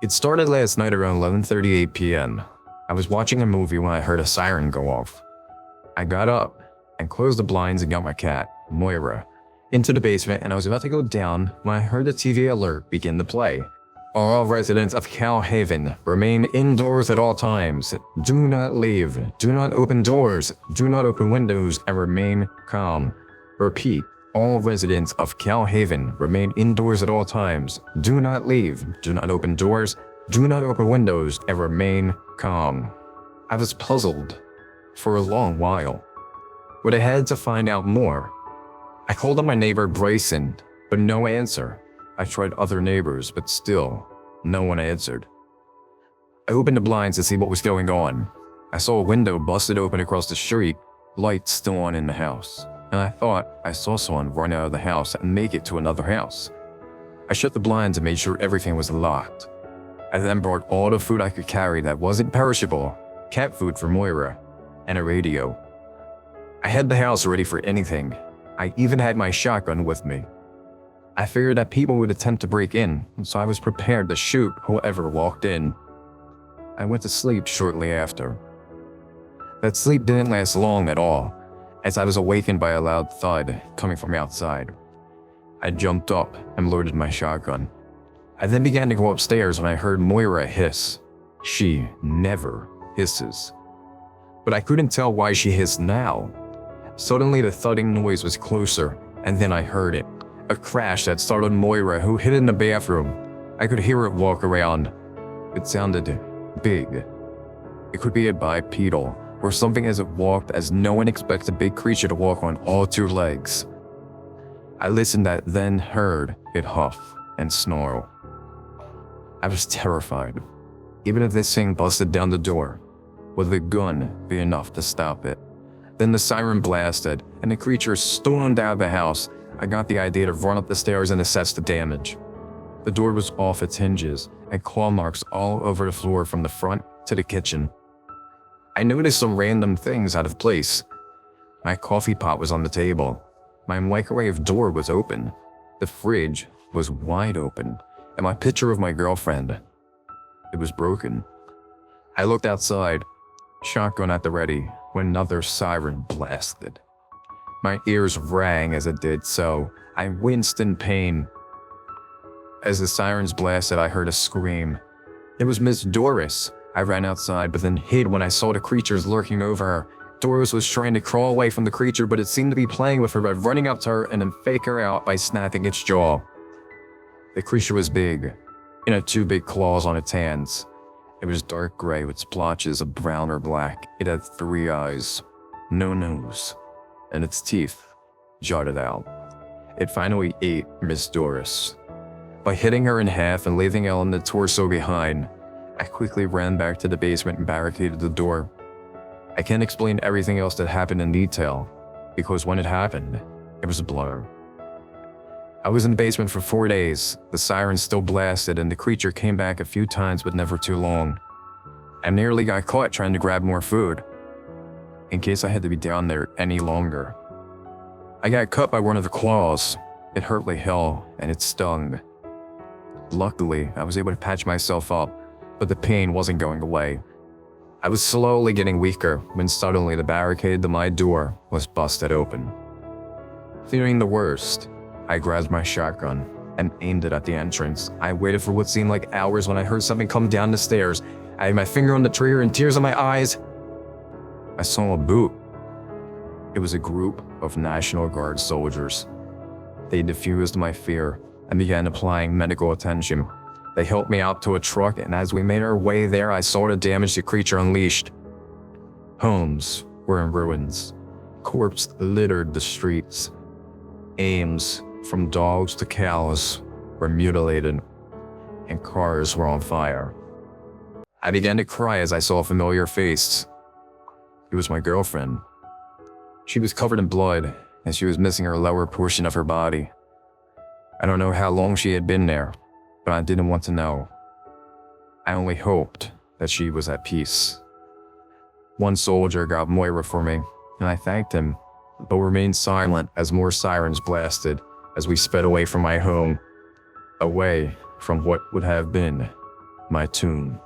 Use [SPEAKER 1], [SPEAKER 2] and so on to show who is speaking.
[SPEAKER 1] It started last night around 11:38 p.m. I was watching a movie when I heard a siren go off. I got up and closed the blinds and got my cat, Moira, into the basement, and I was about to go down when I heard the TV alert begin to play. All residents of Cal Haven remain indoors at all times. Do not leave. Do not open doors. Do not open windows and remain calm. Repeat. All residents of Cal Haven remain indoors at all times. Do not leave. Do not open doors. Do not open windows and remain calm. I was puzzled for a long while, but I had to find out more. I called on my neighbor Bryson, but no answer. I tried other neighbors, but still, no one answered. I opened the blinds to see what was going on. I saw a window busted open across the street, lights still on in the house, and I thought I saw someone run out of the house and make it to another house. I shut the blinds and made sure everything was locked. I then brought all the food I could carry that wasn't perishable, cat food for Moira, and a radio. I had the house ready for anything. I even had my shotgun with me. I figured that people would attempt to break in, so I was prepared to shoot whoever walked in. I went to sleep shortly after. That sleep didn't last long at all, as I was awakened by a loud thud coming from outside. I jumped up and loaded my shotgun. I then began to go upstairs when I heard Moira hiss. She never hisses. But I couldn't tell why she hissed now. Suddenly the thudding noise was closer, and then I heard it. A crash that startled Moira, who hid in the bathroom. I could hear it walk around. It sounded big. It could be a bipedal, or something as it walked, as no one expects a big creature to walk on all two legs. I listened and then heard it huff and snarl. I was terrified. Even if this thing busted down the door, would the gun be enough to stop it? Then the siren blasted, and the creature stormed out of the house. I got the idea to run up the stairs and assess the damage. The door was off its hinges, and claw marks all over the floor from the front to the kitchen. I noticed some random things out of place. My coffee pot was on the table. My microwave door was open. The fridge was wide open, and my picture of my girlfriend, it was broken. I looked outside, shotgun at the ready, when another siren blasted. My ears rang as it did so. I winced in pain. As the sirens blasted, I heard a scream. It was Miss Doris. I ran outside, but then hid when I saw the creatures lurking over her. Doris was trying to crawl away from the creature, but it seemed to be playing with her by running up to her and then fake her out by snapping its jaw. The creature was big. It had two big claws on its hands. It was dark gray with splotches of brown or black. It had 3 eyes, no nose, and its teeth jutted out. It finally ate Miss Doris. By hitting her in half and leaving Ellen the torso behind, I quickly ran back to the basement and barricaded the door. I can't explain everything else that happened in detail, because when it happened, it was a blur. I was in the basement for 4 days. The sirens still blasted, and the creature came back a few times, but never too long. I nearly got caught trying to grab more food, in case I had to be down there any longer. I got cut by one of the claws. It hurt like hell, and it stung. Luckily, I was able to patch myself up, but the pain wasn't going away. I was slowly getting weaker when suddenly the barricade to my door was busted open. Fearing the worst, I grabbed my shotgun and aimed it at the entrance. I waited for what seemed like hours when I heard something come down the stairs. I had my finger on the trigger and tears in my eyes. I saw a boot. It was a group of National Guard soldiers. They diffused my fear and began applying medical attention. They helped me out to a truck, and as we made our way there, I saw the damage the creature unleashed. Homes were in ruins. Corpses littered the streets. Aims, from dogs to cows, were mutilated, and cars were on fire. I began to cry as I saw a familiar face. It was my girlfriend. She was covered in blood, and she was missing her lower portion of her body. I don't know how long she had been there, but I didn't want to know. I only hoped that she was at peace. One soldier got Moira for me, and I thanked him, but remained silent as more sirens blasted as we sped away from my home, away from what would have been my tune.